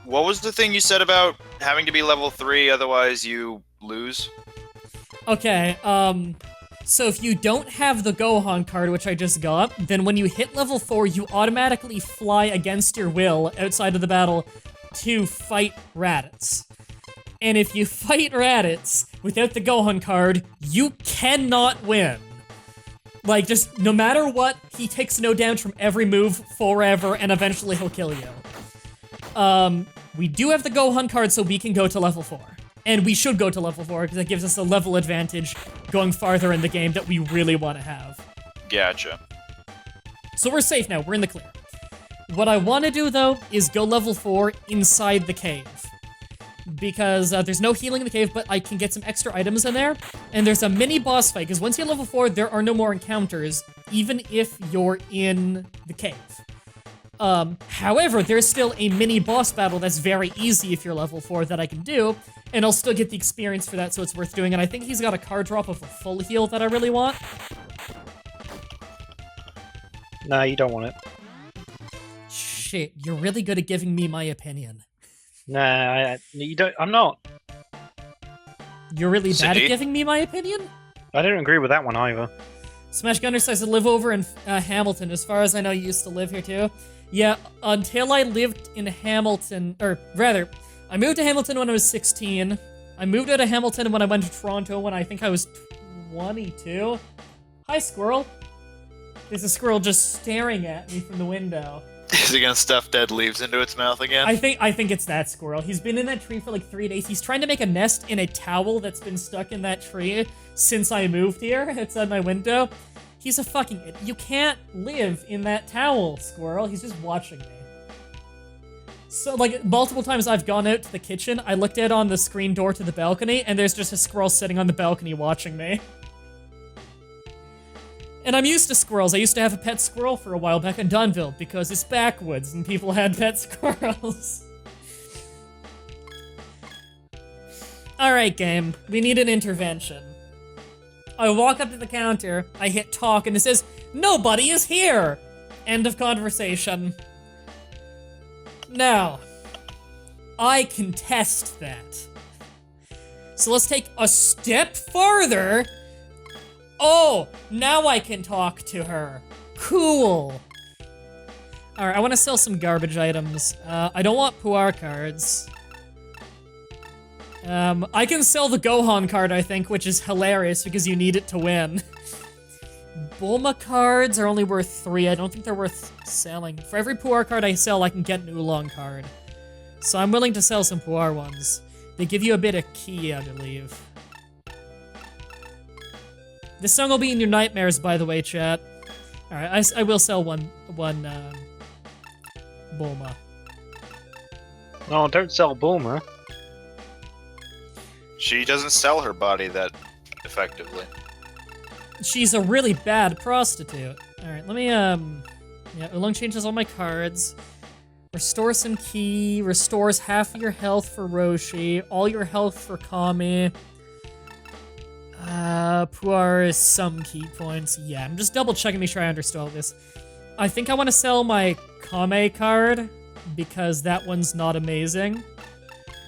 what was the thing you said about having to be level 3, otherwise you lose? Okay, so if you don't have the Gohan card, which I just got, then when you hit level 4, you automatically fly against your will outside of the battle to fight Raditz. And if you fight Raditz without the Gohan card, you cannot win. Like, just no matter what, he takes no damage from every move forever, and eventually he'll kill you. We do have the Gohan card, so we can go to level 4. And we should go to level 4, because that gives us a level advantage going farther in the game that we really want to have. Gotcha. So we're safe now, we're in the clear. What I want to do, though, is go level 4 inside the cave. Because there's no healing in the cave, but I can get some extra items in there. And there's a mini boss fight, because once you hit level 4, there are no more encounters, even if you're in the cave. However, there's still a mini boss battle that's very easy if you're level 4 that I can do, and I'll still get the experience for that, so it's worth doing. And I think he's got a card drop of a full heal that I really want. Nah, you don't want it. Shit, you're really good at giving me my opinion. Nah, you don't. I'm not. You're really bad See? at giving me my opinion? I don't agree with that one either. Smash Gunner says to live over in Hamilton. As far as I know, you used to live here too. Yeah, until I lived in Hamilton, or rather, I moved to Hamilton when I was 16. I moved out of Hamilton when I went to Toronto when I think I was 22. Hi, squirrel. There's a squirrel just staring at me from the window. Is it gonna stuff dead leaves into its mouth again? I think it's that squirrel. He's been in that tree for like 3 days. He's trying to make a nest in a towel that's been stuck in that tree since I moved here outside my window. He's a fucking idiot. You can't live in that towel, squirrel. He's just watching me. So, like, multiple times I've gone out to the kitchen, I looked out on the screen door to the balcony, and there's just a squirrel sitting on the balcony watching me. And I'm used to squirrels. I used to have a pet squirrel for a while back in Dunville, because it's backwoods and people had pet squirrels. Alright, game. We need an intervention. I walk up to the counter, I hit talk, and it says, "Nobody is here!" End of conversation. Now, I contest that. So let's take a step farther. Oh, now I can talk to her. Cool. Alright, I want to sell some garbage items. I don't want Puar cards. I can sell the Gohan card, I think, which is hilarious because you need it to win. Bulma cards are only worth 3. I don't think they're worth selling. For every Puar card I sell, I can get an Oolong card. So I'm willing to sell some Puar ones. They give you a bit of ki, I believe. This song will be in your nightmares, by the way, chat. Alright, I will sell one Bulma. No, don't sell Bulma. She doesn't sell her body that effectively. She's a really bad prostitute. Alright, let me, yeah, Oolong changes all my cards. Restore some ki, restores half of your health for Roshi, all your health for Kami. Puar is some key points. Yeah, I'm just double checking to make sure I understood all this. I think I want to sell my Kame card, because that one's not amazing.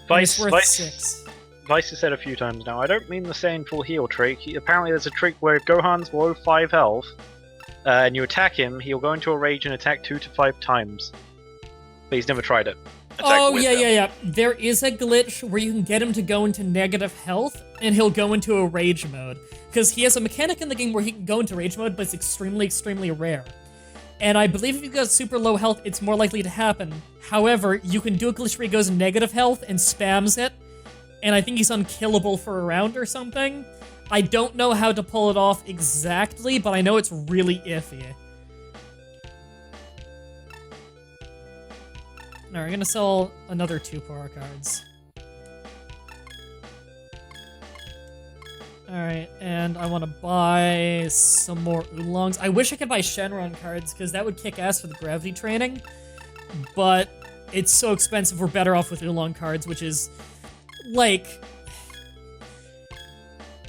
It's worth 6. Vice has said a few times now, I don't mean the saying full heal trick. Apparently there's a trick where Gohan's below 5 health, and you attack him, he'll go into a rage and attack 2 to 5 times. But he's never tried it. Oh, yeah. There is a glitch where you can get him to go into negative health, and he'll go into a rage mode. Because he has a mechanic in the game where he can go into rage mode, but it's extremely, extremely rare. And I believe if you've got super low health, it's more likely to happen. However, you can do a glitch where he goes in negative health and spams it, and I think he's unkillable for a round or something. I don't know how to pull it off exactly, but I know it's really iffy. Alright, I'm gonna sell another 2 Puar cards. Alright, and I want to buy some more Oolongs. I wish I could buy Shenron cards, because that would kick ass for the gravity training. But it's so expensive, we're better off with Oolong cards, which is, like...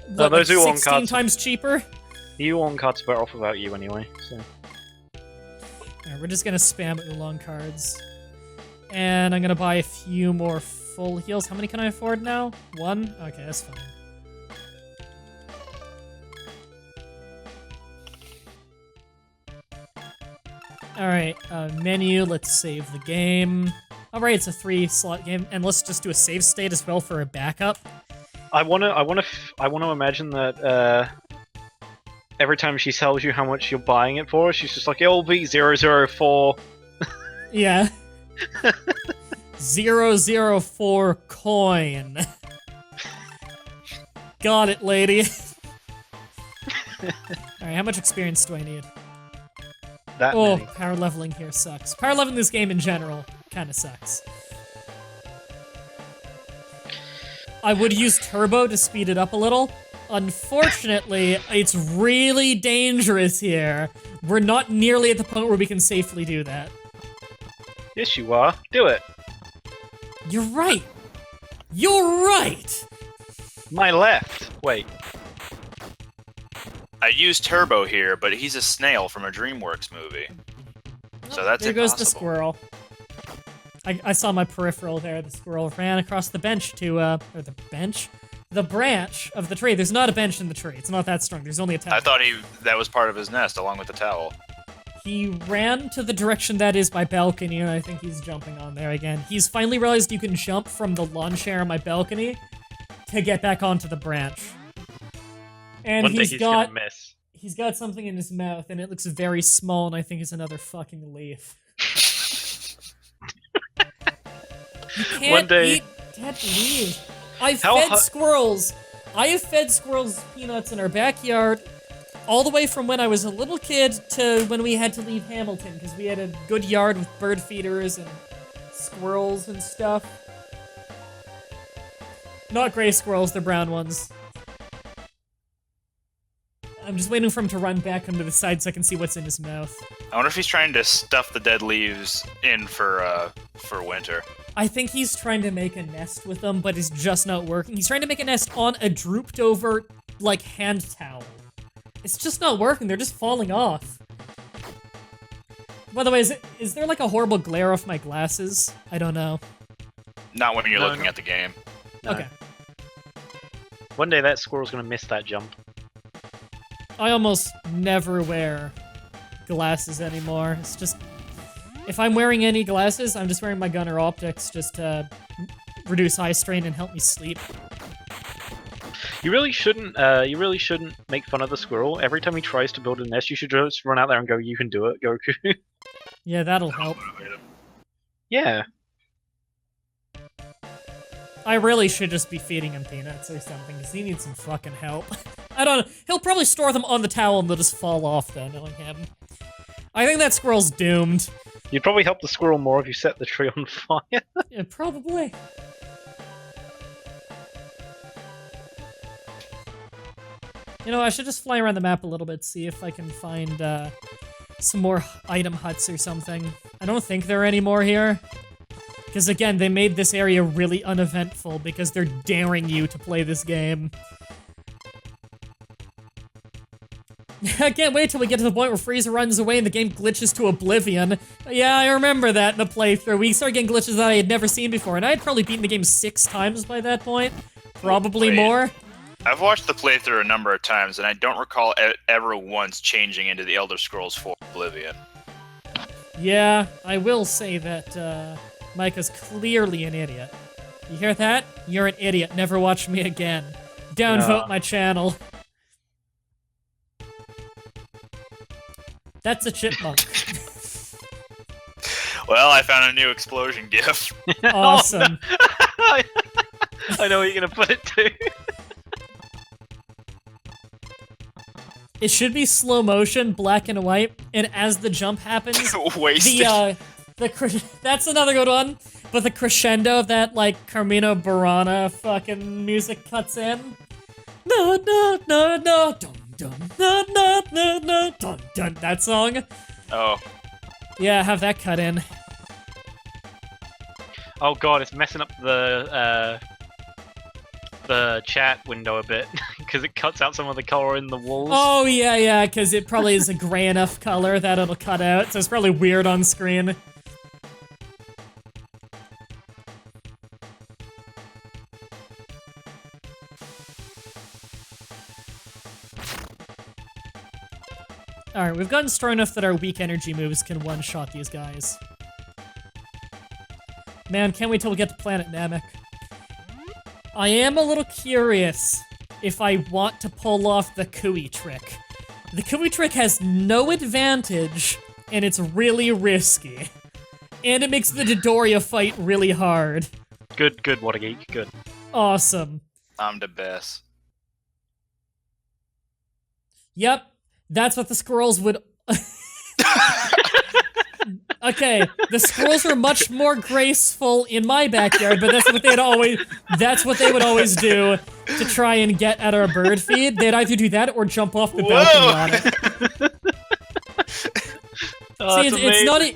what, those like Oolong 16 cards times cheaper? The Oolong cards are better off without you anyway, so... Alright, we're just gonna spam Oolong cards. And I'm gonna buy a few more full heals. How many can I afford now? 1? Okay, that's fine. Alright, menu, let's save the game. Alright, it's a 3-slot game, and let's just do a save state as well for a backup. I wanna imagine that every time she tells you how much you're buying it for, she's just like, it'll be 004. Yeah. 004 coin. Got it, lady. Alright, how much experience do I need? That Oh, many. power leveling here sucks. Power leveling this game in general kinda sucks. I would use turbo to speed it up a little. Unfortunately, it's really dangerous here. We're not nearly at the point where we can safely do that. Yes, you are. Do it. You're right. You're right. My left. Wait. I used Turbo here, but he's a snail from a DreamWorks movie. So that's There goes the impossible. squirrel. I saw my peripheral there. The squirrel ran across the bench to, or the bench? The branch of the tree. There's not a bench in the tree. It's not that strong. There's only a towel. I thought that was part of his nest, along with the towel. He ran to the direction that is my balcony, and I think he's jumping on there again. He's finally realized you can jump from the lawn chair on my balcony to get back onto the branch. And One day he's gonna miss. He's got something in his mouth, and it looks very small, and I think it's another fucking leaf. You can't One day- eat dead leaves. I've How fed hu- squirrels. I have fed squirrels peanuts in our backyard, all the way from when I was a little kid to when we had to leave Hamilton, because we had a good yard with bird feeders and squirrels and stuff. Not gray squirrels, they're brown ones. I'm just waiting for him to run back onto the side so I can see what's in his mouth. I wonder if he's trying to stuff the dead leaves in for winter. I think he's trying to make a nest with them, but it's just not working. He's trying to make a nest on a drooped over, like, hand towel. It's just not working. They're just falling off. By the way, is there like a horrible glare off my glasses? I don't know. Not when you're No, looking no. at the game. No. Okay. One day that squirrel's gonna miss that jump. I almost never wear glasses anymore. It's just... If I'm wearing any glasses, I'm just wearing my Gunner Optics just to reduce eye strain and help me sleep. You really shouldn't make fun of the squirrel. Every time he tries to build a nest, you should just run out there and go, "You can do it, Goku." Yeah, that'll help. Yeah. I really should just be feeding him peanuts or something, because he needs some fucking help. I don't know. He'll probably store them on the towel and they'll just fall off, though, knowing him. I think that squirrel's doomed. You'd probably help the squirrel more if you set the tree on fire. Yeah, probably. You know, I should just fly around the map a little bit, see if I can find some more item huts or something. I don't think there are any more here. Because again, they made this area really uneventful because they're daring you to play this game. I can't wait till we get to the point where Frieza runs away and the game glitches to oblivion. Yeah, I remember that in the playthrough. We started getting glitches that I had never seen before, and I had probably beaten the game 6 times by that point. Probably Wait. more. I've watched the playthrough a number of times, and I don't recall ever once changing into the Elder Scrolls 4 Oblivion. Yeah, I will say that, Micah's clearly an idiot. You hear that? You're an idiot. Never watch me again. Downvote my channel. That's a chipmunk. Well, I found a new explosion gif. Awesome. I know what you're gonna put it to. It should be slow motion, black and white, and as the jump happens, Wasted. that's another good one. But the crescendo of that, like, Carmina Burana fucking music cuts in. No, no, no, no, dun, dun, no, no, no, no, dun, dun. That song. Oh. Yeah, have that cut in. Oh god, it's messing up the chat window a bit because it cuts out some of the color in the walls. Oh, yeah, because it probably is a gray enough color that it'll cut out, so it's probably weird on screen. Alright, we've gotten strong enough that our weak energy moves can one-shot these guys. Man, can't wait till we get to Planet Namek. I am a little curious if I want to pull off the Kui trick. The Kui trick has no advantage, and it's really risky. And it makes the Dodoria fight really hard. Good, what a geek, good. Awesome. I'm the best. Yep, that's what the squirrels would... Okay, the squirrels are much more graceful in my backyard, but that's what they would always do to try and get at our bird feed. They'd either do that or jump off the balcony on it. Oh, See,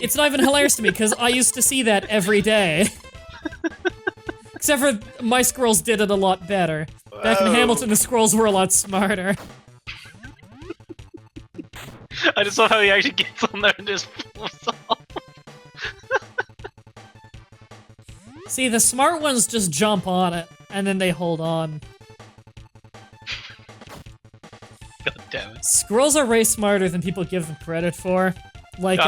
it's not even hilarious to me, because I used to see that every day. Except for my squirrels did it a lot better. Back in Hamilton, the squirrels were a lot smarter. I just saw how he actually gets on there and just flips off. See, the smart ones just jump on it, and then they hold on. God damn it. Squirrels are way smarter than people give them credit for. Like,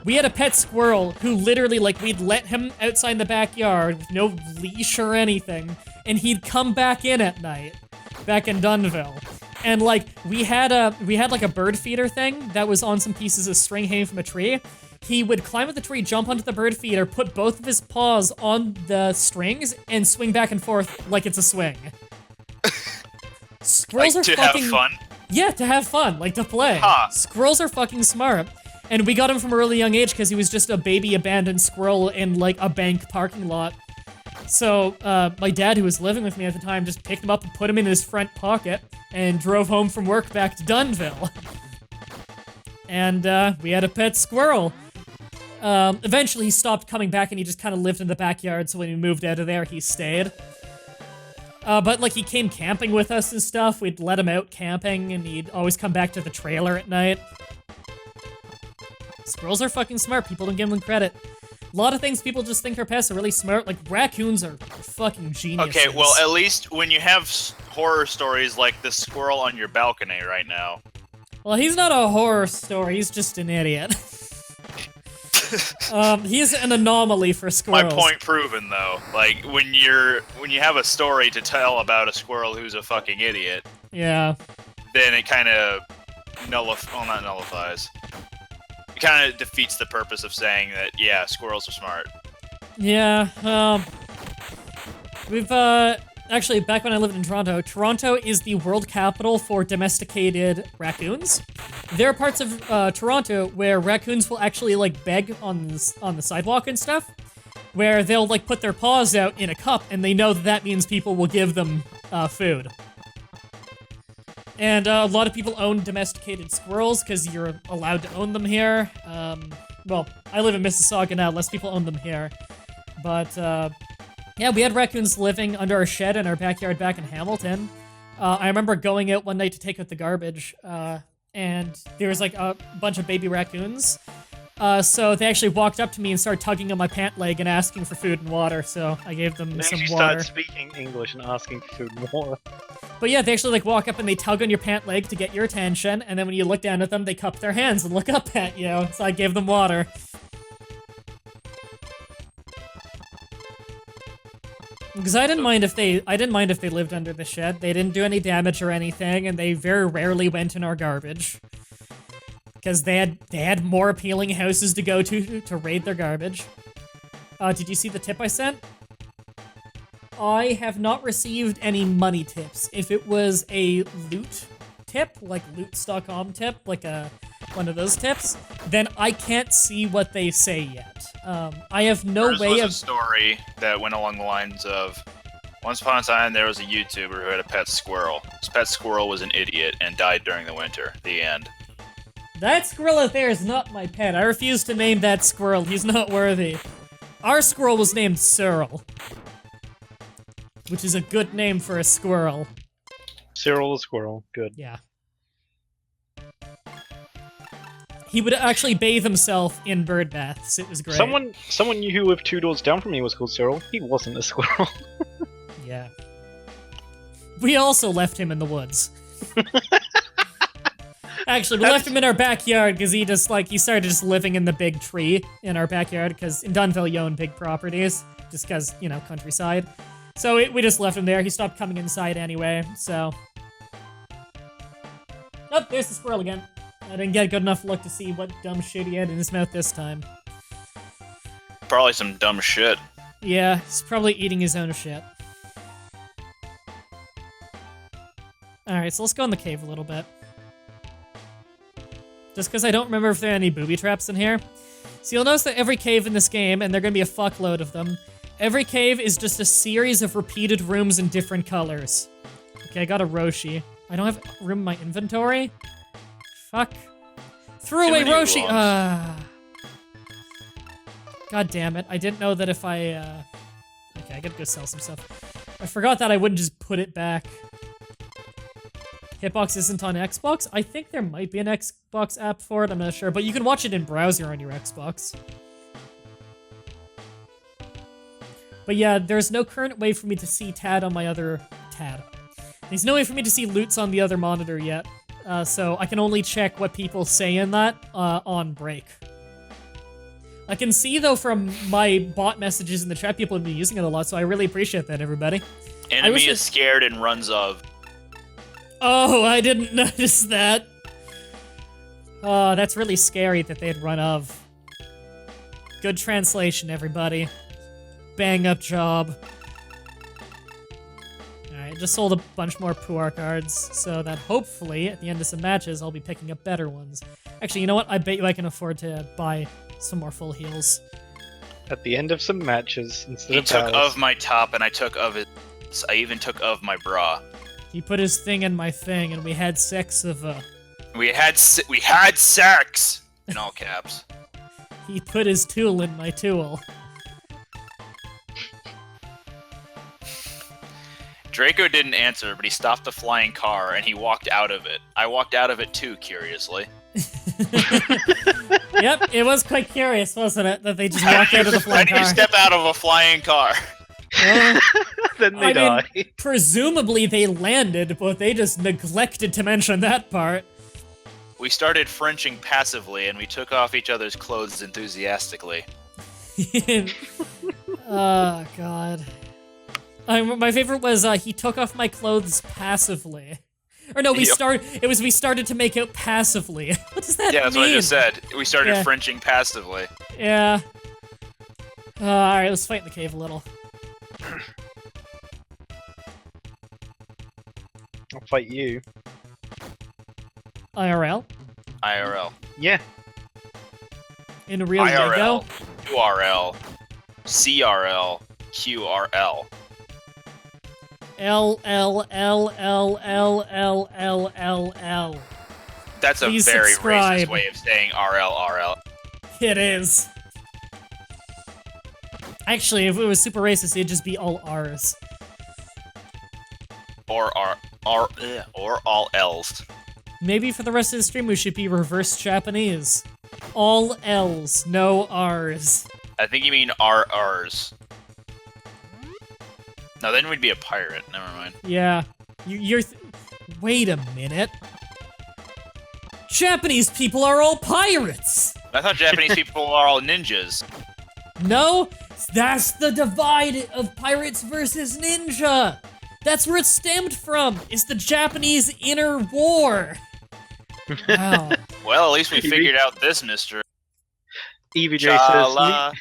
we had a pet squirrel who literally, like, we'd let him outside the backyard with no leash or anything, and he'd come back in at night, back in Dunville. And, like, we had like a bird feeder thing that was on some pieces of string hanging from a tree. He would climb up the tree, jump onto the bird feeder, put both of his paws on the strings, and swing back and forth like it's a swing. Squirrels Like, are to fucking... have fun? Yeah, to have fun, like to play. Huh. Squirrels are fucking smart. And we got him from a really young age because he was just a baby abandoned squirrel in, like, a bank parking lot. So, my dad, who was living with me at the time, just picked him up and put him in his front pocket and drove home from work back to Dunville. And, we had a pet squirrel. Eventually he stopped coming back and he just kind of lived in the backyard, so when we moved out of there, he stayed. But, like, he came camping with us and stuff. We'd let him out camping, and he'd always come back to the trailer at night. Squirrels are fucking smart. People don't give them credit. A lot of things people just think are pests are really smart. Like, raccoons are fucking geniuses. Okay, well, at least when you have horror stories like the squirrel on your balcony right now. Well, he's not a horror story. He's just an idiot. He's an anomaly for squirrels. My point proven, though. Like, when you have a story to tell about a squirrel who's a fucking idiot, Yeah. then it kind of not nullifies. It kind of defeats the purpose of saying that, yeah, squirrels are smart. Yeah, we've, actually, back when I lived in Toronto, Toronto is the world capital for domesticated raccoons. There are parts of, Toronto where raccoons will actually, like, beg on the sidewalk and stuff, where they'll, like, put their paws out in a cup, and they know that means people will give them, food. And a lot of people own domesticated squirrels because you're allowed to own them here. Well, I live in Mississauga now, less people own them here. But, yeah, we had raccoons living under our shed in our backyard back in Hamilton. I remember going out one night to take out the garbage, and there was, like, a bunch of baby raccoons. So they actually walked up to me and started tugging on my pant leg and asking for food and water, so I gave them They some actually water. started speaking English and asking for food and water. But yeah, they actually, like, walk up and they tug on your pant leg to get your attention, and then when you look down at them, they cup their hands and look up at you, so I gave them water. Because I didn't mind if they lived under the shed. They didn't do any damage or anything, and they very rarely went in our garbage. Because they had more appealing houses to go to raid their garbage. Did you see the tip I sent? I have not received any money tips. If it was a loot tip, like loots.com tip, like one of those tips, then I can't see what they say yet. I have no There way was of... a story that went along the lines of, once upon a time there was a YouTuber who had a pet squirrel. His pet squirrel was an idiot and died during the winter. The end. That squirrel out there is not my pet. I refuse to name that squirrel. He's not worthy. Our squirrel was named Cyril, which is a good name for a squirrel. Cyril the squirrel, good. Yeah. He would actually bathe himself in bird baths. It was great. Someone who lived 2 doors down from me was called Cyril. He wasn't a squirrel. Actually, we left him in our backyard because he started just living in the big tree in our backyard because in Dunville you own big properties just because, countryside. So we just left him there. He stopped coming inside anyway, so. Oh, there's the squirrel again. I didn't get a good enough look to see what dumb shit he had in his mouth this time. Probably some dumb shit. Yeah, he's probably eating his own shit. Alright, so let's go in the cave a little bit. Just because I don't remember if there are any booby traps in here. So you'll notice that every cave in this game, and there are going to be a fuckload of them, every cave is just a series of repeated rooms in different colors. Okay, I got a Roshi. I don't have room in my inventory? Fuck. Threw away Roshi! God damn it. I didn't know that if I, Okay, I gotta go sell some stuff. I forgot that I wouldn't just put it back. Hitbox isn't on Xbox? I think there might be an Xbox app for it, I'm not sure, but you can watch it in browser on your Xbox. But yeah, there's no current way for me to see Tad on my other Tad. There's no way for me to see loots on the other monitor yet, so I can only check what people say in that on break. I can see, though, from my bot messages in the chat, people have been using it a lot, so I really appreciate that, everybody. Enemy is scared and runs of. Oh, I didn't notice that. Oh, that's really scary that they'd run of. Good translation, everybody. Bang up job. Alright, just sold a bunch more Puar cards, so that hopefully, at the end of some matches, I'll be picking up better ones. Actually, you know what? I bet you I can afford to buy some more full heals. At the end of some matches, instead He of took battles. of my top, and I took of it. I even took of my bra. He put his thing in my thing, and we had sex of We had sex in all caps. He put his tool in my tool. Draco didn't answer, but he stopped the flying car and he walked out of it. I walked out of it too, curiously. Yep, it was quite curious, wasn't it? That they just walked out of the flying How do car. you step out of a flying car? Well, Then they die. presumably they landed, but they just neglected to mention that part. We started Frenching passively and we took off each other's clothes enthusiastically. Oh, God. My favorite was, he took off my clothes passively. Or no, we started to make out passively. What does that mean? Yeah, that's what I just said. We started Yeah. Frenching passively. Yeah. Alright, let's fight in the cave a little. I'll fight you. IRL? IRL. Yeah. In a real IRL. Lego? URL. CRL. QRL. LLLLLLLL. That's a Please very subscribe. racist way of saying RL. It is. Actually, if it was super racist, it'd just be all R's. Or all L's. Maybe for the rest of the stream, we should be reverse Japanese. All L's, no R's. I think you mean RRs. No, then we'd be a pirate. Never mind. Yeah. Wait a minute. Japanese people are all pirates! I thought Japanese people are all ninjas. No, that's the divide of pirates versus ninja! That's where it stemmed from! It's the Japanese inner war! Wow. Well, at least we figured out this mystery. EVJ Chala.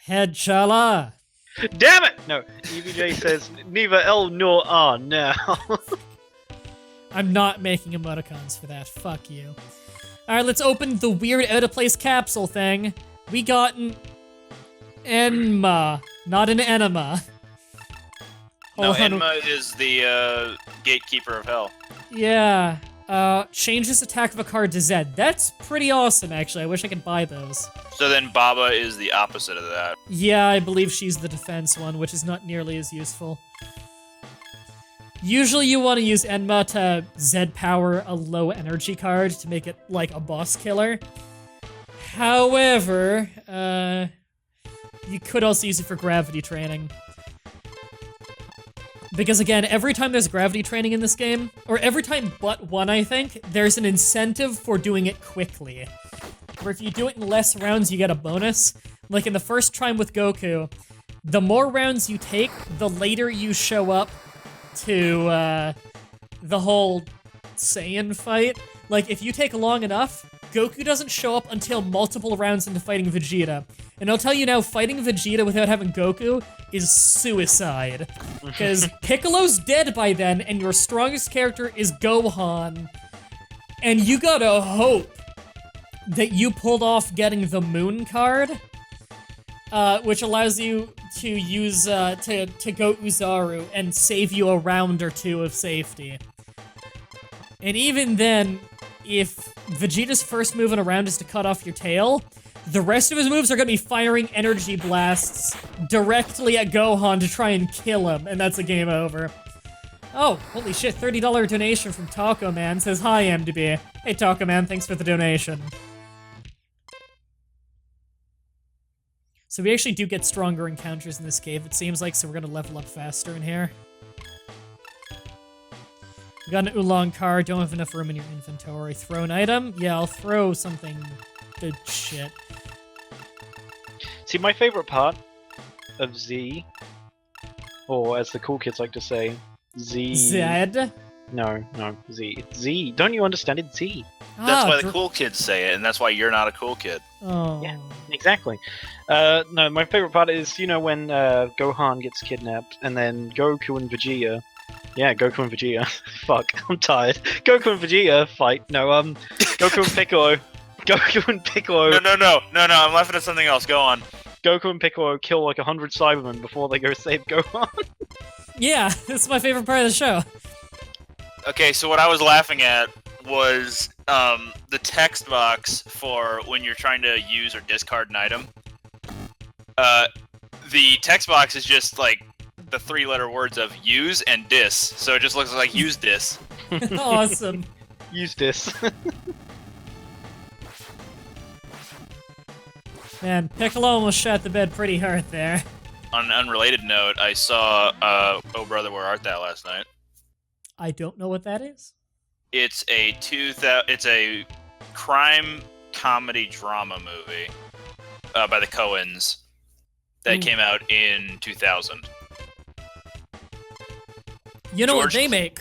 Head chala. says... Damn it! No, EVJ says, neither L nor R now. I'm not making emoticons for that. Fuck you. Alright, let's open the weird out-of-place capsule thing. We got an enma, not an enema. No, Hold on. Enma is the gatekeeper of hell. Yeah. Changes attack of a card to Z. That's pretty awesome, actually. I wish I could buy those. So then Baba is the opposite of that. Yeah, I believe she's the defense one, which is not nearly as useful. Usually you want to use Enma to Z-power a low energy card to make it like a boss killer. However, you could also use it for gravity training. Because again, every time there's gravity training in this game, or every time but one, I think, there's an incentive for doing it quickly. Where if you do it in less rounds, you get a bonus. Like in the first try with Goku, the more rounds you take, the later you show up to the whole Saiyan fight. Like, if you take long enough, Goku doesn't show up until multiple rounds into fighting Vegeta. And I'll tell you now, fighting Vegeta without having Goku is suicide. Because Piccolo's dead by then, and your strongest character is Gohan. And you gotta hope that you pulled off getting the Moon card, which allows you to use, to go Uzaru and save you a round or two of safety. And even then, if Vegeta's first move in a round is to cut off your tail, the rest of his moves are going to be firing energy blasts directly at Gohan to try and kill him, and that's a game over. Oh, holy shit, $30 donation from Taco Man says, "Hi, MDB." Hey, Taco Man, thanks for the donation. So we actually do get stronger encounters in this cave, it seems like, so we're going to level up faster in here. We got an Oolong card, don't have enough room in your inventory. Throw an item? Yeah, I'll throw something good shit. See, my favorite part of Z, or as the cool kids like to say, Z... Zed? No, Z. It's Z. Don't you understand? It's Z. That's why the cool kids say it, and that's why you're not a cool kid. Oh. Yeah, exactly. No, my favorite part is, you know, when Gohan gets kidnapped, and then Goku and Vegeta... Yeah, Goku and Vegeta. Fuck, I'm tired. Goku and Vegeta fight. No, Goku and Piccolo. Goku and Piccolo. No, I'm laughing at something else. Go on. Goku and Piccolo kill like 100 Cybermen before they go save Gohan. Yeah, that's my favorite part of the show. Okay, so what I was laughing at was the text box for when you're trying to use or discard an item. The text box is just like the 3-letter words of use and dis, so it just looks like use dis. Awesome. Use this. Man, Piccolo almost shot the bed pretty hard there. On an unrelated note, I saw Oh Brother, Where Art Thou last night. I don't know what that is. It's a crime comedy drama movie by the Coens that came out in 2000. You know what they make?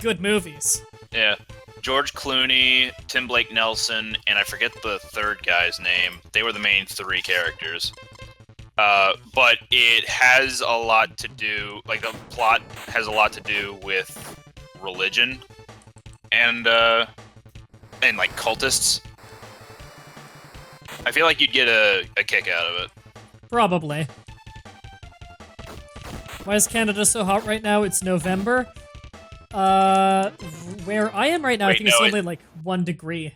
Good movies. Yeah. George Clooney, Tim Blake Nelson, and I forget the third guy's name. They were the main 3 characters. But it has a lot to do, like the plot has a lot to do with religion and like cultists. I feel like you'd get a kick out of it. Probably. Why is Canada so hot right now? It's November. Where I am right now, I think it's only like 1 degree.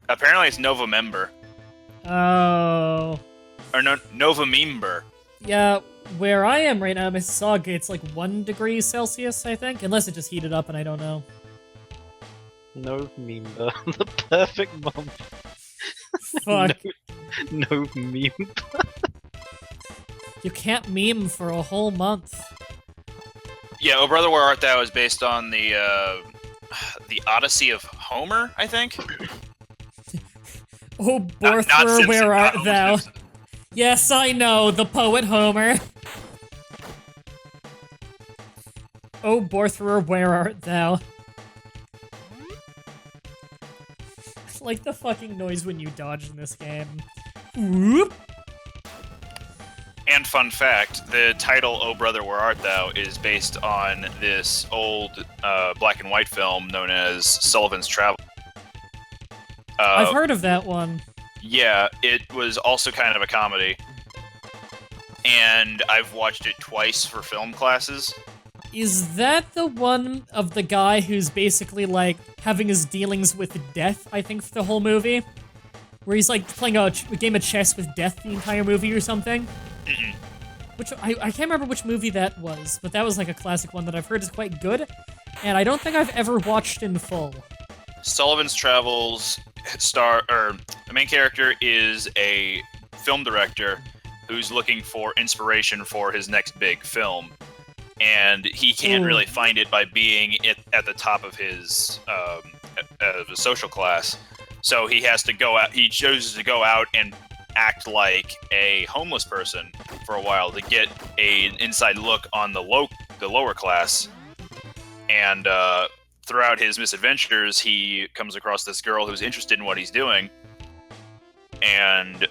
Apparently it's November. Oh. Or no, November. Yeah, where I am right now, Mississauga, it's like 1 degree Celsius, I think. Unless it just heated up and I don't know. November. The perfect month. Fuck. November. You can't meme for a whole month. Yeah, Oh Brother, Where Art Thou is based on the Odyssey of Homer, I think. Oh, Borthwer, where art thou? Simpson. Yes, I know, the poet Homer. Oh, Borthwer, where art thou? I like the fucking noise when you dodge in this game. Whoop! And fun fact, the title "Oh Brother, Where Art Thou" is based on this old black and white film known as Sullivan's Travel. I've heard of that one. Yeah, it was also kind of a comedy. And I've watched it twice for film classes. Is that the one of the guy who's basically, like, having his dealings with death, I think, for the whole movie? Where he's, like, playing a game of chess with death the entire movie or something? Mm-mm. Which, I can't remember which movie that was, but that was, like, a classic one that I've heard is quite good, and I don't think I've ever watched in full. Sullivan's Travels the main character is a film director who's looking for inspiration for his next big film. and he can't Ooh. really find it by being at the top of his social class. So he has to go out. He chooses to go out and act like a homeless person for a while to get an inside look on the lower class. And throughout his misadventures, he comes across this girl who's interested in what he's doing, and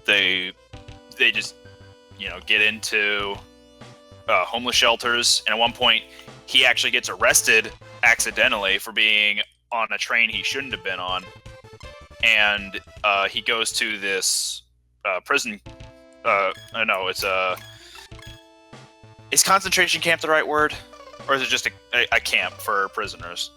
they just get into homeless shelters. And at one point, he actually gets arrested accidentally for being on a train he shouldn't have been on, and he goes to this prison. No, is concentration camp the right word, or is it just a camp for prisoners?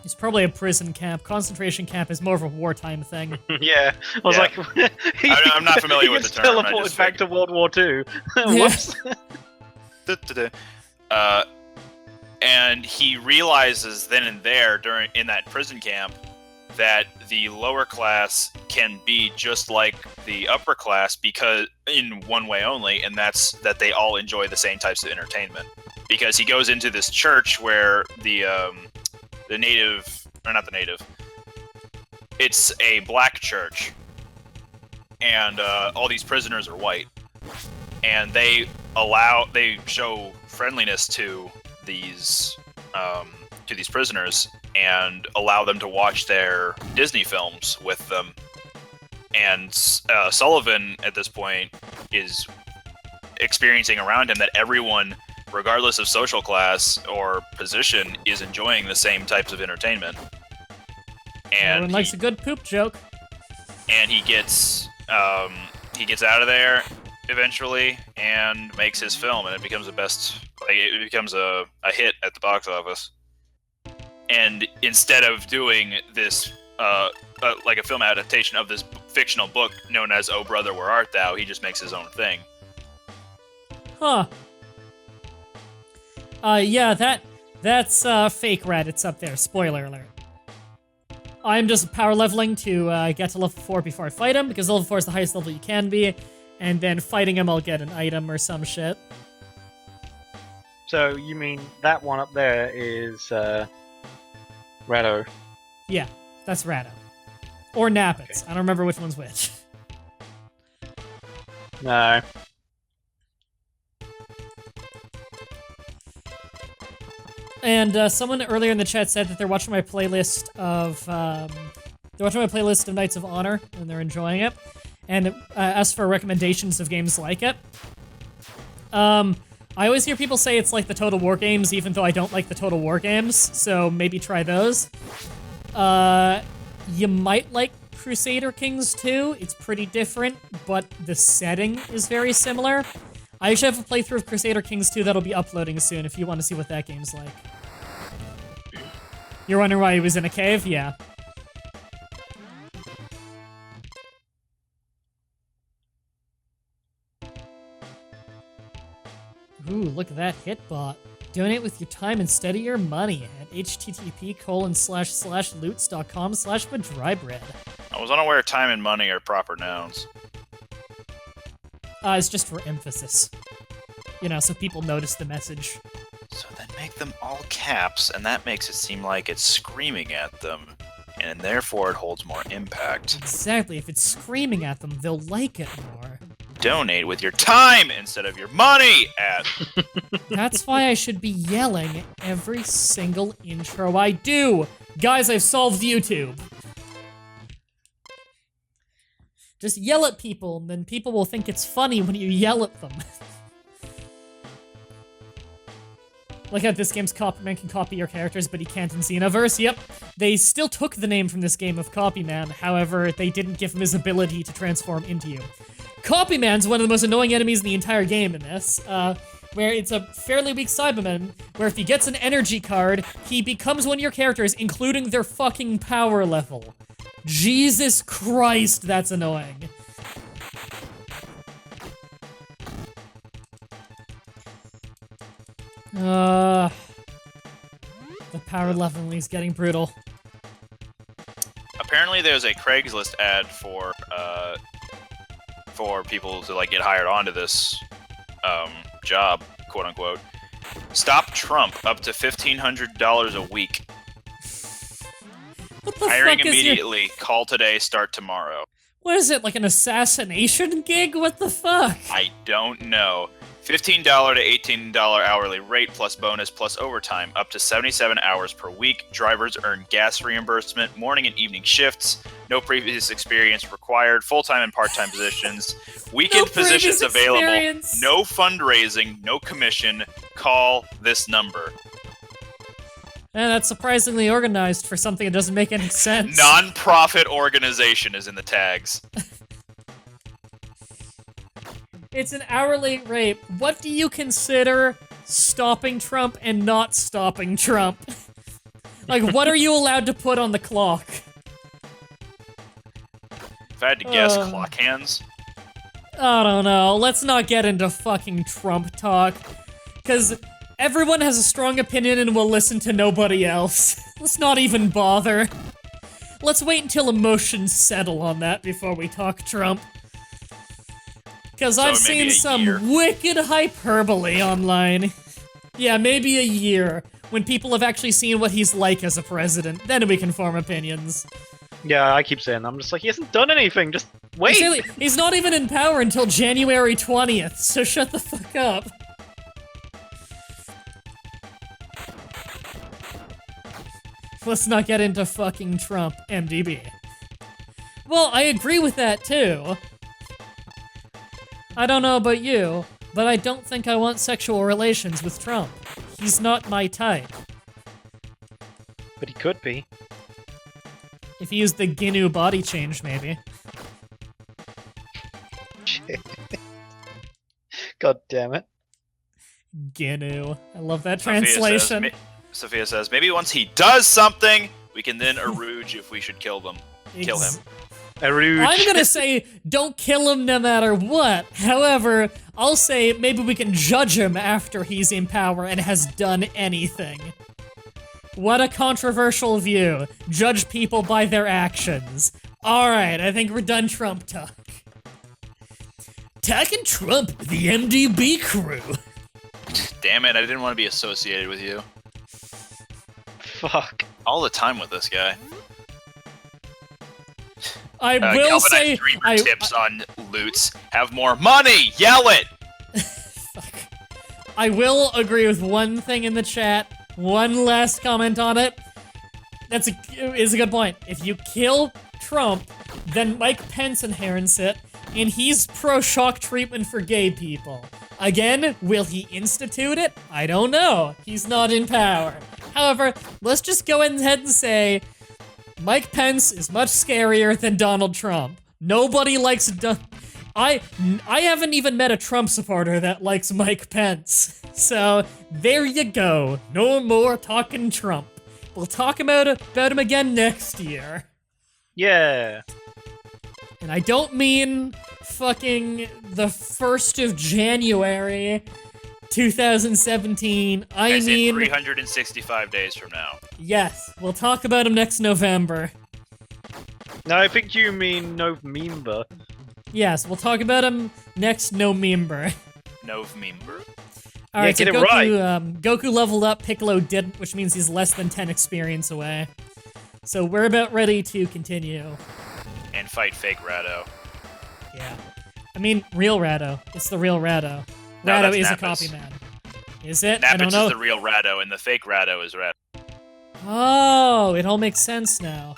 It's probably a prison camp. Concentration camp is more of a wartime thing. Yeah, I was like, I'm not familiar with the term. He gets teleported back to World War II. Whoops. And he realizes then and there in that prison camp that the lower class can be just like the upper class, because in one way only, and that's that they all enjoy the same types of entertainment. Because he goes into this church where the native, or not the native, it's a black church, and all these prisoners are white, and they show friendliness to these prisoners and allow them to watch their Disney films with them. And Sullivan at this point is experiencing around him that everyone, regardless of social class or position, is enjoying the same types of entertainment. And Everyone likes a good poop joke. And he gets out of there eventually and makes his film, and it becomes it becomes a hit at the box office. And instead of doing this like a film adaptation of this fictional book known as Oh Brother, Where Art Thou, he just makes his own thing. Huh. Yeah, that's fake Raditz up there. Spoiler alert. I'm just power leveling to get to level 4 before I fight him, because level 4 is the highest level you can be, and then fighting him I'll get an item or some shit. So you mean that one up there is Rado? Yeah, that's Rado. Or Nappets. Okay. I don't remember which one's which. No. And someone earlier in the chat said that they're watching my playlist of Knights of Honor and they're enjoying it, and asked for recommendations of games like it. I always hear people say it's like the Total War games, even though I don't like the Total War games, so maybe try those. You might like Crusader Kings 2. It's pretty different, but the setting is very similar. I actually have a playthrough of Crusader Kings 2 that'll be uploading soon if you want to see what that game's like. You're wondering why he was in a cave? Yeah. Ooh, look at that hitbot. Donate with your time instead of your money at http://loots.com/Mah-Dry-Bread. I was unaware time and money are proper nouns. It's just for emphasis. You know, so people notice the message. So then make them all caps, and that makes it seem like it's screaming at them, and therefore it holds more impact. Exactly, if it's screaming at them, they'll like it more. Donate with your time instead of your money at... That's why I should be yelling every single intro I do. Guys, I've solved YouTube. Just yell at people, and then people will think it's funny when you yell at them. Like how this game's Copyman can copy your characters, but he can't in Xenoverse. Yep, they still took the name from this game of Copyman, however, they didn't give him his ability to transform into you. Copyman's one of the most annoying enemies in the entire game in this, where it's a fairly weak Cyberman, where if he gets an energy card, he becomes one of your characters, including their fucking power level. Jesus Christ, that's annoying. The power leveling is getting brutal. Apparently there's a Craigslist ad for people to like get hired onto this job, quote unquote, Stop Trump up to $1,500 a week. What the Hiring fuck is your... immediately. Call today. Start tomorrow. What is it, like an assassination gig? What the fuck? I don't know. $15 to $18 hourly rate plus bonus plus overtime up to 77 hours per week. Drivers earn gas reimbursement, morning and evening shifts. No previous experience required. Full-time and part-time positions. Weekend positions available. No fundraising, no commission. Call this number. And that's surprisingly organized for something that doesn't make any sense. Non-profit organization is in the tags. It's an hourly rate. What do you consider stopping Trump and not stopping Trump? Like, what are you allowed to put on the clock? If I had to guess, clock hands. I don't know. Let's not get into fucking Trump talk. Because everyone has a strong opinion and will listen to nobody else. Let's not even bother. Let's wait until emotions settle on that before we talk Trump. Because I've seen some wicked hyperbole online. Yeah, maybe a year, when people have actually seen what he's like as a president. Then we can form opinions. Yeah, I keep saying that. I'm just like, he hasn't done anything, just wait! He's not even in power until January 20th, so shut the fuck up. Let's not get into fucking Trump, MDB. Well, I agree with that too. I don't know about you, but I don't think I want sexual relations with Trump. He's not my type. But he could be. If he used the Gnu body change, maybe. God damn it. Gnu. I love that translation. Sophia says, maybe once he does something, we can then arouge if we should kill them. Kill him. Arouge. I'm gonna say, don't kill him no matter what. However, I'll say maybe we can judge him after he's in power and has done anything. What a controversial view. Judge people by their actions. Alright, I think we're done Trump talk. Talking Trump, the MDB crew. Damn it, I didn't want to be associated with you. Fuck. All the time with this guy. I will say... tips on loots. Have more money! Yell it! Fuck. I will agree with one thing in the chat. One last comment on it. Is a good point. If you kill Trump, then Mike Pence inherits it, and he's pro-shock treatment for gay people. Again, will he institute it? I don't know. He's not in power. However, let's just go ahead and say Mike Pence is much scarier than Donald Trump. Nobody likes I haven't even met a Trump supporter that likes Mike Pence. So, there you go. No more talking Trump. We'll talk about him again next year. Yeah. And I don't mean fucking the 1st of January 2017. I mean 365 days from now. Yes, we'll talk about him next November. No, I think you mean November. Yes, we'll talk about him next November. November? Alright, yeah, so Goku, right. Goku leveled up, Piccolo didn't, which means he's less than 10 experience away. So we're about ready to continue. And fight fake Rado. Yeah. I mean, real Rado. It's the real Rado. No, Rado is Nappets. a copy man. Is it? Nappets I don't know. is the real Rado, and the fake Rado is Rado. Oh, it all makes sense now.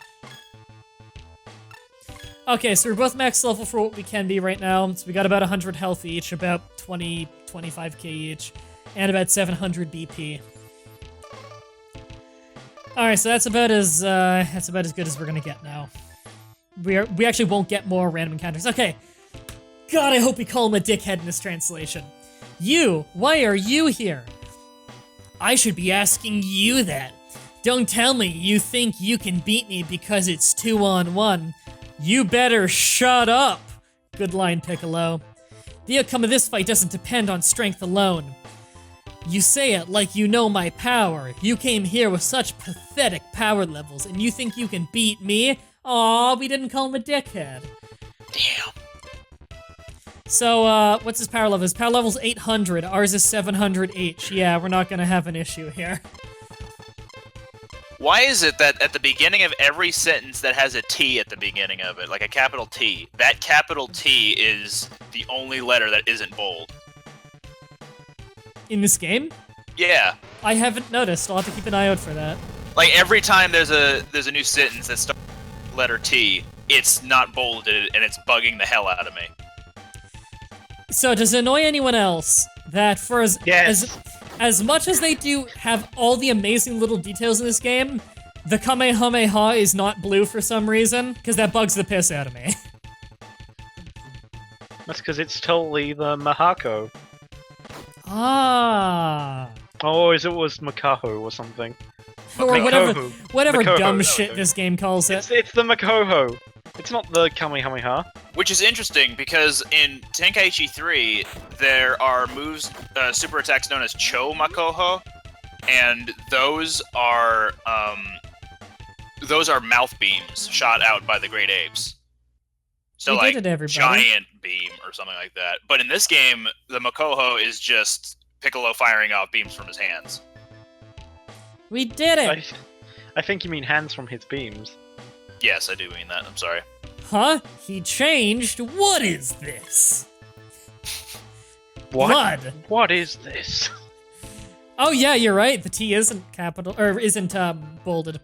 Okay, so we're both max level for what we can be right now. So we got about 100 health each, about 20, 25k each, and about 700 BP. Alright, so that's about as good as we're gonna get now. We actually won't get more random encounters. Okay. God, I hope we call him a dickhead in this translation. You, why are you here? I should be asking you that. Don't tell me you think you can beat me because it's 2-on-1. You better shut up. Good line, Piccolo. The outcome of this fight doesn't depend on strength alone. You say it like you know my power. You came here with such pathetic power levels, and you think you can beat me? Aw, we didn't call him a dickhead. Damn. So, what's his power level? His power level's 800. Ours is 700 Yeah, we're not gonna have an issue here. Why is it that at the beginning of every sentence that has a T at the beginning of it, like a capital T, that capital T is the only letter that isn't bold? In this game? Yeah. I haven't noticed. I'll have to keep an eye out for that. Like every time there's a new sentence that starts with letter T, it's not bolded and it's bugging the hell out of me. So, does it annoy anyone else that for as much as they do have all the amazing little details in this game, the Kamehameha is not blue for some reason? Because that bugs the piss out of me. That's because it's totally the Mahako. Ah. Oh, it was Makaho or something. Or Makoho. whatever Makoho, dumb no, shit no. this game calls it. It's the Makoho. It's not the Kamehameha. Which is interesting because in Tenkaichi 3, there are moves, super attacks known as Cho Makoho, and those are mouth beams shot out by the great apes. So We like did it, everybody. giant beam or something like that. But in this game, the Makoho is just Piccolo firing off beams from his hands. We did it! I think you mean hands from his beams. Yes, I do mean that. I'm sorry. Huh? He changed? What is this? What? Blood. What is this? Oh yeah, you're right. The T isn't capital, or isn't bolded.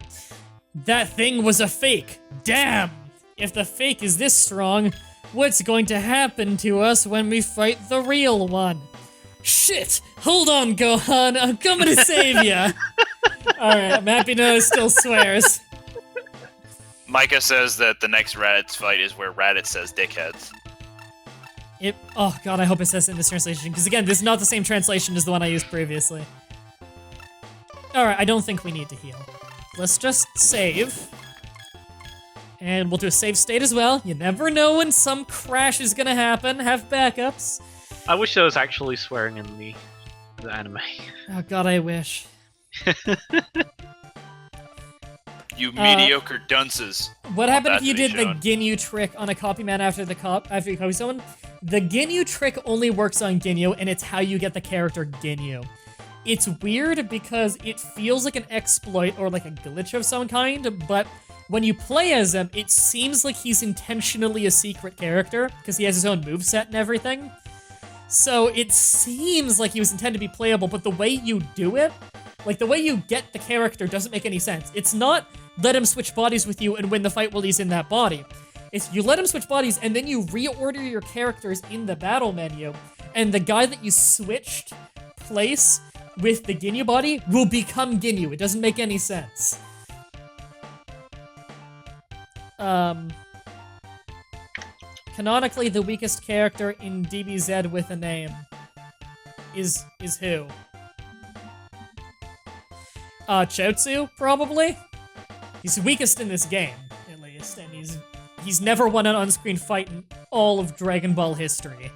That thing was a fake. Damn! If the fake is this strong, what's going to happen to us when we fight the real one? Shit! Hold on, Gohan. I'm coming to save ya. Alright, I'm happy to know it still swears. Micah says that the next Raditz fight is where Raditz says dickheads. Oh god, I hope it says it in this translation, because again, this is not the same translation as the one I used previously. Alright, I don't think we need to heal. Let's just save. And we'll do a save state as well. You never know when some crash is gonna happen. Have backups. I wish there was actually swearing in the anime. Oh god, I wish. You mediocre dunces. What happened if that you to be did the shown. Ginyu trick on a copy man after you copy someone? The Ginyu trick only works on Ginyu, and it's how you get the character Ginyu. It's weird because it feels like an exploit or like a glitch of some kind, but when you play as him, it seems like he's intentionally a secret character because he has his own moveset and everything. So it seems like he was intended to be playable, but the way you do it, like the way you get the character doesn't make any sense. It's not let him switch bodies with you and win the fight while he's in that body. It's you let him switch bodies and then you reorder your characters in the battle menu, and the guy that you switched place with the Ginyu body will become Ginyu. It doesn't make any sense. Canonically, the weakest character in DBZ with a name is who? Chotsu, probably? He's weakest in this game, at least, and he's never won an on-screen fight in all of Dragon Ball history.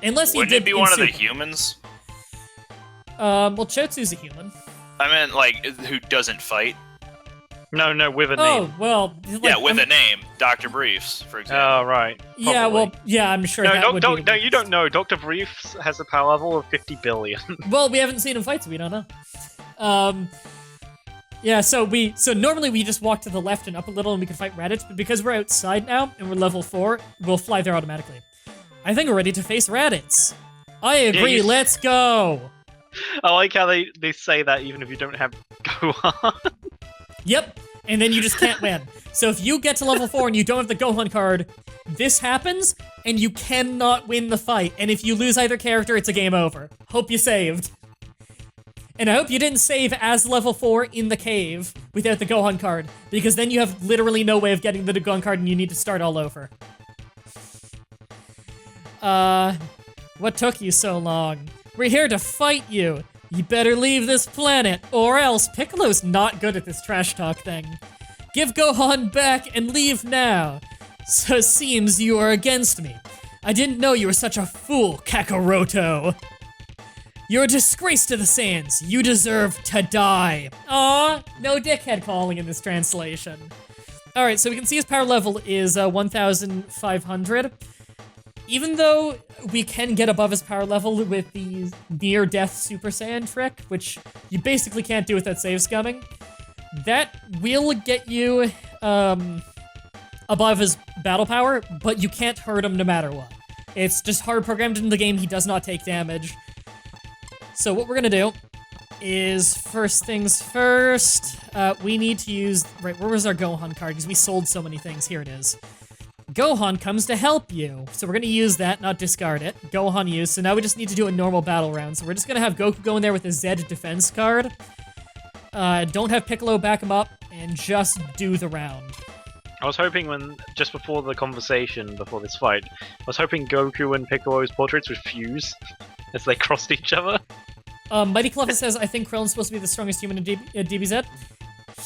Unless he Wouldn't did it be in one of the Super. humans? Well, Chotsu's a human. I meant, like, who doesn't fight? No, with a Oh, name. well... Yeah, with a name. Dr. Briefs, for example. Oh, right. Yeah, Probably. well, yeah, I'm sure No, that would be... no, you don't know. Dr. Briefs has a power level of 50 billion. Well, we haven't seen him fight, so we don't know. Yeah, so normally we just walk to the left and up a little and we can fight Raditz, but because we're outside now and we're level 4, we'll fly there automatically. I think we're ready to face Raditz. I agree, you- let's go! I like how they say that even if you don't have Gohan. Yep, and then you just can't win. So if you get to level 4 and you don't have the Gohan card, this happens, and you cannot win the fight. And if you lose either character, it's a game over. Hope you saved. And I hope you didn't save as level 4 in the cave without the Gohan card, because then you have literally no way of getting the Gohan card and you need to start all over. What took you so long? We're here to fight you. You better leave this planet, or else Piccolo's not good at this trash talk thing. Give Gohan back and leave now. So it seems you are against me. I didn't know you were such a fool, Kakaroto. You're a disgrace to the Saiyans. You deserve to die. Aw, no dickhead calling in this translation. Alright, so we can see his power level is 1,500. even though we can get above his power level with the near-death Super Saiyan trick, which you basically can't do without save scumming, that will get you above his battle power, but you can't hurt him no matter what. It's just hard programmed into the game. He does not take damage. So what we're gonna do is, first things first, we need to use, right, where was our Gohan card? Because we sold so many things. Here it is. Gohan comes to help you. So we're gonna use that, not discard it. Gohan use. So now we just need to do a normal battle round. So we're just gonna have Goku go in there with a Z defense card. Don't have Piccolo back him up, and just do the round. I was hoping just before the conversation, before this fight, I was hoping Goku and Piccolo's portraits would fuse as they crossed each other. Mighty Cleffa says, I think Krillin's supposed to be the strongest human in DBZ.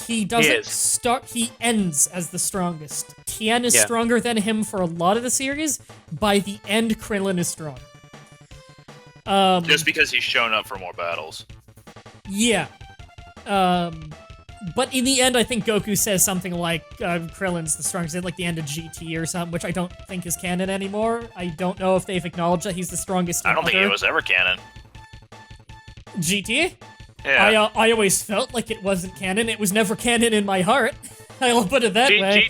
He doesn't start, he ends as the strongest. Tien is stronger than him for a lot of the series. By the end, Krillin is stronger. Just because he's shown up for more battles. Yeah. But in the end, I think Goku says something like, Krillin's the strongest at like the end of GT or something, which I don't think is canon anymore. I don't know if they've acknowledged that he's the strongest. I don't think it was ever canon. GT? Yeah. I always felt like it wasn't canon. It was never canon in my heart. I'll put it that way.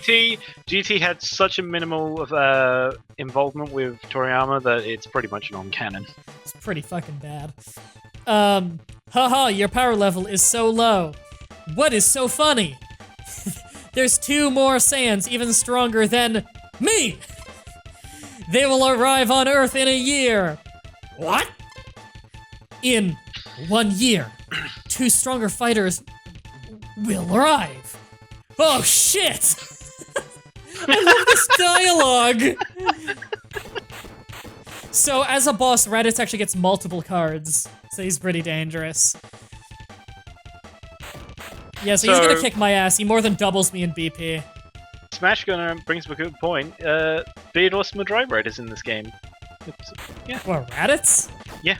GT had such a minimal of involvement with Toriyama that it's pretty much non-canon. It's pretty fucking bad. Haha, your power level is so low. What is so funny? There's 2 more Saiyans even stronger than me! They will arrive on Earth in a year. What? In 1 year, 2 stronger fighters will arrive. Oh shit! I love this dialogue! So as a boss, Raditz actually gets multiple cards, so he's pretty dangerous. Yeah, so he's gonna kick my ass. He more than doubles me in BP. Smash Gunner brings up a good point. Beardless Mah-Dry-Bread is in this game. Yeah. What, Raditz? Yeah.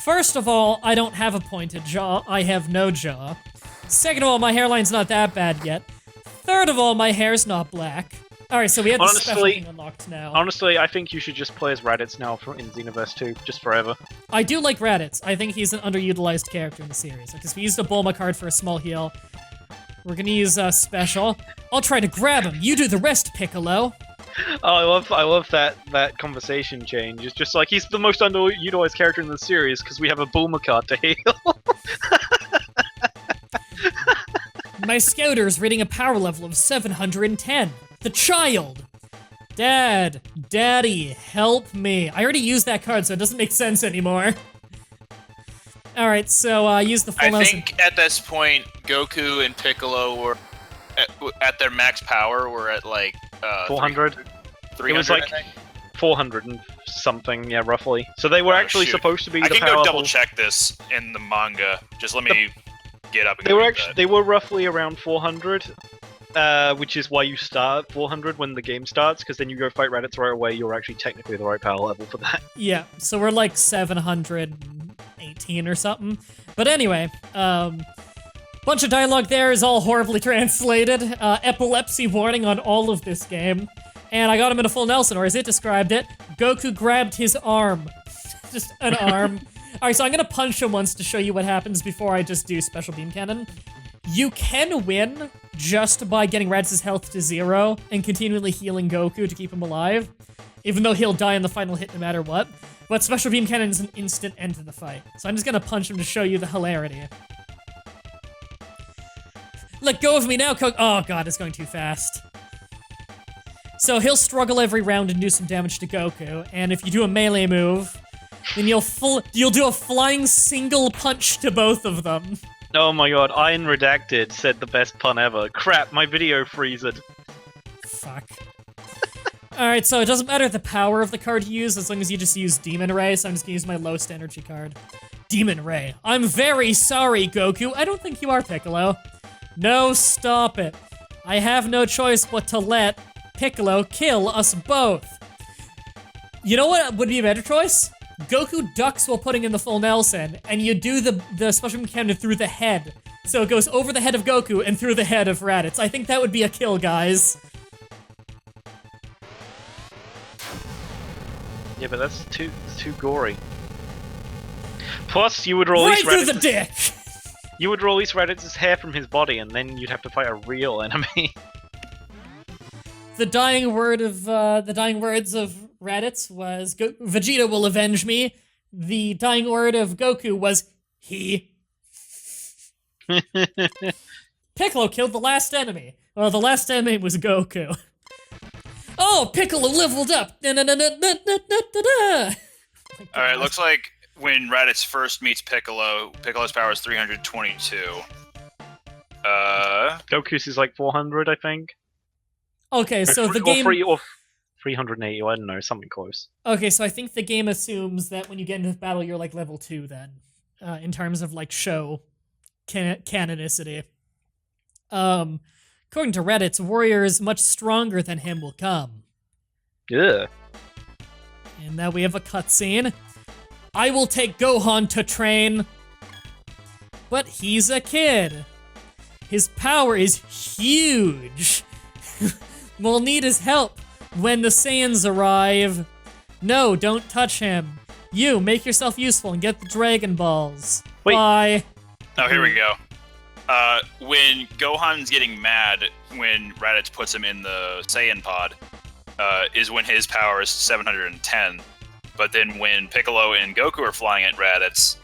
First of all, I don't have a pointed jaw. I have no jaw. Second of all, my hairline's not that bad yet. Third of all, my hair's not black. Alright, so we have the special thing unlocked now. Honestly, I think you should just play as Raditz now in Xenoverse 2, just forever. I do like Raditz. I think he's an underutilized character in the series. Because we used a Bulma card for a small heal. We're gonna use special. I'll try to grab him. You do the rest, Piccolo. Oh, I love that conversation change. It's just like, he's the most underutilized character in the series because we have a Bulma card to heal. My scouter's reading a power level of 710. The child! Daddy, help me. I already used that card, so it doesn't make sense anymore. Alright, so use the full I think at this point, Goku and Piccolo were at their max power. Were at like 400. 300. It was like 400 and something, yeah, roughly. So they were actually supposed to be I the can power go level. double check this in the manga. Just let me get up and They were roughly around 400. Which is why you start at 400 when the game starts, because then you go fight Raditz right away, you're actually technically the right power level for that. Yeah, so we're like 718 or something. But anyway, bunch of dialogue there is all horribly translated. Epilepsy warning on all of this game. And I got him in a full Nelson, or as it described it, Goku grabbed his arm. Just an arm. Alright, so I'm gonna punch him once to show you what happens before I just do Special Beam Cannon. You can win just by getting Raditz's health to 0 and continually healing Goku to keep him alive, even though he'll die in the final hit no matter what. But Special Beam Cannon is an instant end to the fight. So I'm just gonna punch him to show you the hilarity. Let go of me now, oh god, it's going too fast. So he'll struggle every round and do some damage to Goku, and if you do a melee move, then you'll do a flying single punch to both of them. Oh my god, Iron Redacted said the best pun ever. Crap, my video freezed. Fuck. Alright, so it doesn't matter the power of the card you use as long as you just use Demon Ray, so I'm just gonna use my lowest energy card. Demon Ray. I'm very sorry, Goku. I don't think you are, Piccolo. No, stop it. I have no choice but to let Piccolo kill us both. You know what would be a better choice? Goku ducks while putting in the full Nelson, and you do the special cannon through the head. So it goes over the head of Goku and through the head of Raditz. I think that would be a kill, guys. Yeah, but that's too gory. Plus, you would Right release through the Raditz's, dick! you would release Raditz's hair from his body, and then you'd have to fight a real enemy. The dying words of Raditz was, Vegeta will avenge me. The dying word of Goku was, he. Piccolo killed the last enemy. Well, the last enemy was Goku. Oh, Piccolo leveled up! Alright, looks like when Raditz first meets Piccolo, Piccolo's power is 322. Goku's is like 400, I think. Okay, so or the game... or 380, I don't know, something close. Okay, so I think the game assumes that when you get into battle, you're like level 2 then, in terms of like show canonicity. According to Raditz, warriors much stronger than him will come. Yeah. And now we have a cutscene. I will take Gohan to train, but he's a kid. His power is huge. We'll need his help when the Saiyans arrive. No, don't touch him. You, make yourself useful and get the Dragon Balls. Wait. Bye. Oh, here we go. When Gohan's getting mad when Raditz puts him in the Saiyan pod, is when his power is 710. But then when Piccolo and Goku are flying at Raditz,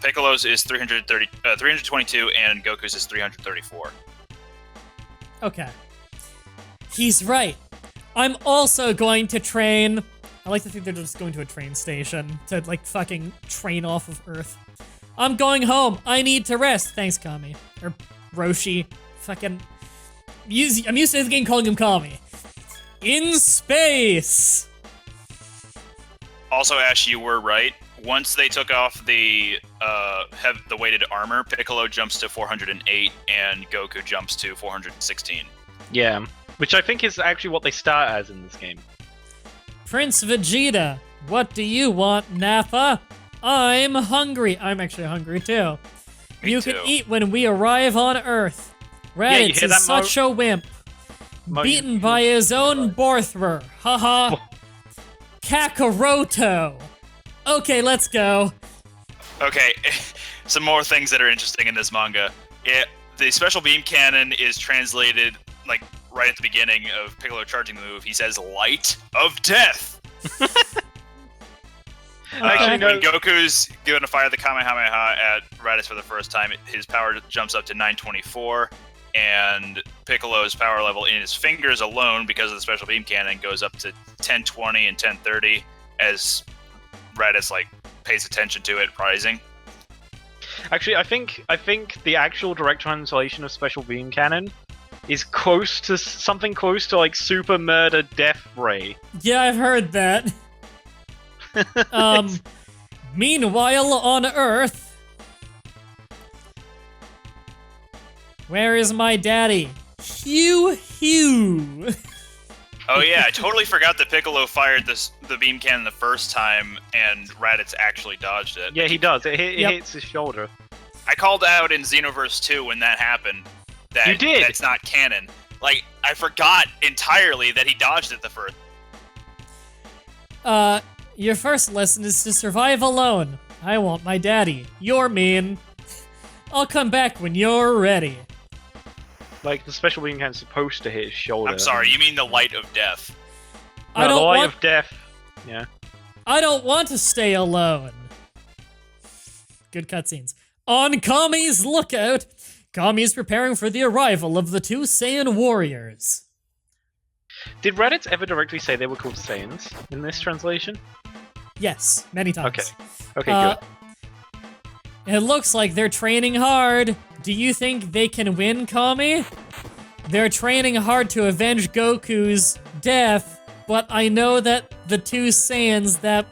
Piccolo's is 322 and Goku's is 334. Okay. He's right. I'm also going to train. I like to think they're just going to a train station to, like, fucking train off of Earth. I'm going home. I need to rest. Thanks, Kami. Or Roshi. Fucking... I'm used to the game calling him Kami. In space! Also, Ash, you were right. Once they took off the weighted armor, Piccolo jumps to 408 and Goku jumps to 416. Yeah. Which I think is actually what they start as in this game. Prince Vegeta, what do you want, Nappa? I'm hungry. I'm actually hungry too. Me you too. can eat when we arrive on Earth. you Raditz hear is that, such a wimp. Beaten by his own Borthrer. Haha. Kakaroto. Okay, let's go. Okay, some more things that are interesting in this manga. The special beam cannon is translated, like, right at the beginning of Piccolo charging the move. He says, Light of Death! Actually, no. When Goku's going to fire the Kamehameha at Raditz for the first time, his power jumps up to 924, and Piccolo's power level in his fingers alone, because of the special beam cannon, goes up to 1020 and 1030 as Raditz, like, pays attention to it, rising. Actually, I think the actual direct translation of Special Beam Cannon is close to something close to like Super Murder Death Ray. Yeah, I've heard that. Meanwhile, on Earth... Where is my daddy? Hugh. Oh yeah, I totally forgot that Piccolo fired the beam cannon the first time, and Raditz actually dodged it. Yeah, he does. It hits his shoulder. I called out in Xenoverse 2 when that happened. That You did? That's not canon. Like, I forgot entirely that he dodged it the first. Your first lesson is to survive alone. I want my daddy. You're mean. I'll come back when you're ready. Like, the Special Beam Cannon's supposed to hit his shoulder. I'm sorry, you mean the Light of Death. I don't the Light want... of Death. Yeah. I don't want to stay alone. Good cutscenes. On Kami's lookout, Kami is preparing for the arrival of the two Saiyan warriors. Did Raditz ever directly say they were called Saiyans in this translation? Yes, many times. Okay, good. It looks like they're training hard. Do you think they can win, Kami? They're training hard to avenge Goku's death, but I know that the two Saiyans that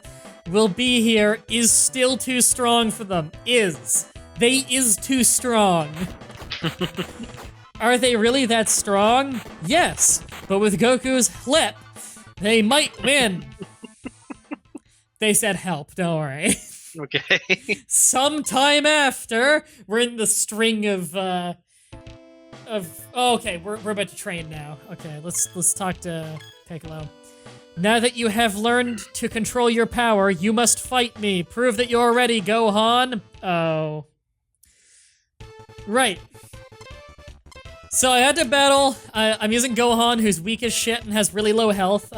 will be here is still too strong for them. They is too strong. Are they really that strong? Yes, but with Goku's flip, they might win. They said help, don't worry. Okay. Sometime after, we're in the string of okay, we're about to train now. Okay, let's talk to Piccolo. Now that you have learned to control your power, you must fight me. Prove that you're ready, Gohan. Oh. Right. So I had to battle. I'm using Gohan, who's weak as shit and has really low health.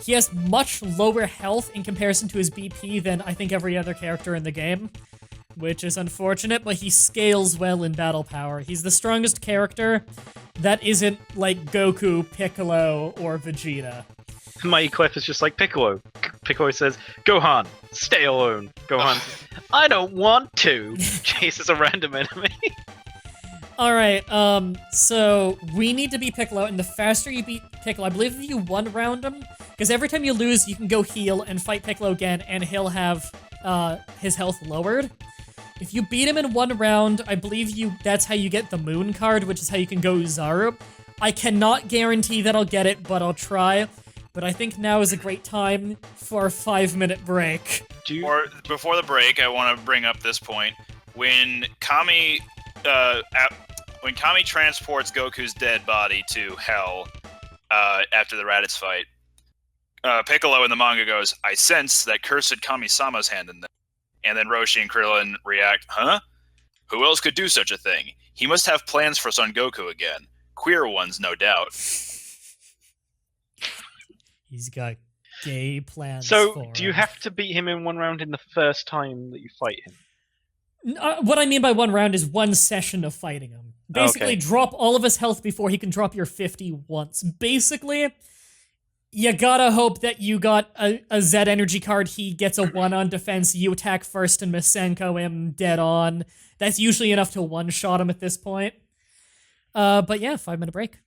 He has much lower health in comparison to his BP than I think every other character in the game, which is unfortunate, but he scales well in battle power. He's the strongest character that isn't like Goku, Piccolo, or Vegeta. Mighty Clef is just like Piccolo. Piccolo says, Gohan, stay alone. Gohan says, I don't want to. Chases a random enemy. Alright, so we need to beat Piccolo, and the faster you beat Piccolo, I believe if you one-round him, because every time you lose, you can go heal and fight Piccolo again, and he'll have, his health lowered. If you beat him in one round, I believe that's how you get the Moon card, which is how you can go Zaru. I cannot guarantee that I'll get it, but I'll try. But I think now is a great time for a 5-minute break. Or before the break, I want to bring up this point. When Kami transports Goku's dead body to Hell after the Raditz fight, Piccolo in the manga goes, I sense that cursed Kami-sama's hand in there. And then Roshi and Krillin react, huh? Who else could do such a thing? He must have plans for Son Goku again. Queer ones, no doubt. He's got gay plans So, do you have to beat him in one round in the first time that you fight him? What I mean by one round is one session of fighting him. Basically, drop all of his health before he can drop your 50 once. Basically, you gotta hope that you got a Z energy card, he gets a 1 on defense, you attack first and Masenko him dead on. That's usually enough to one-shot him at this point. But yeah, 5-minute break.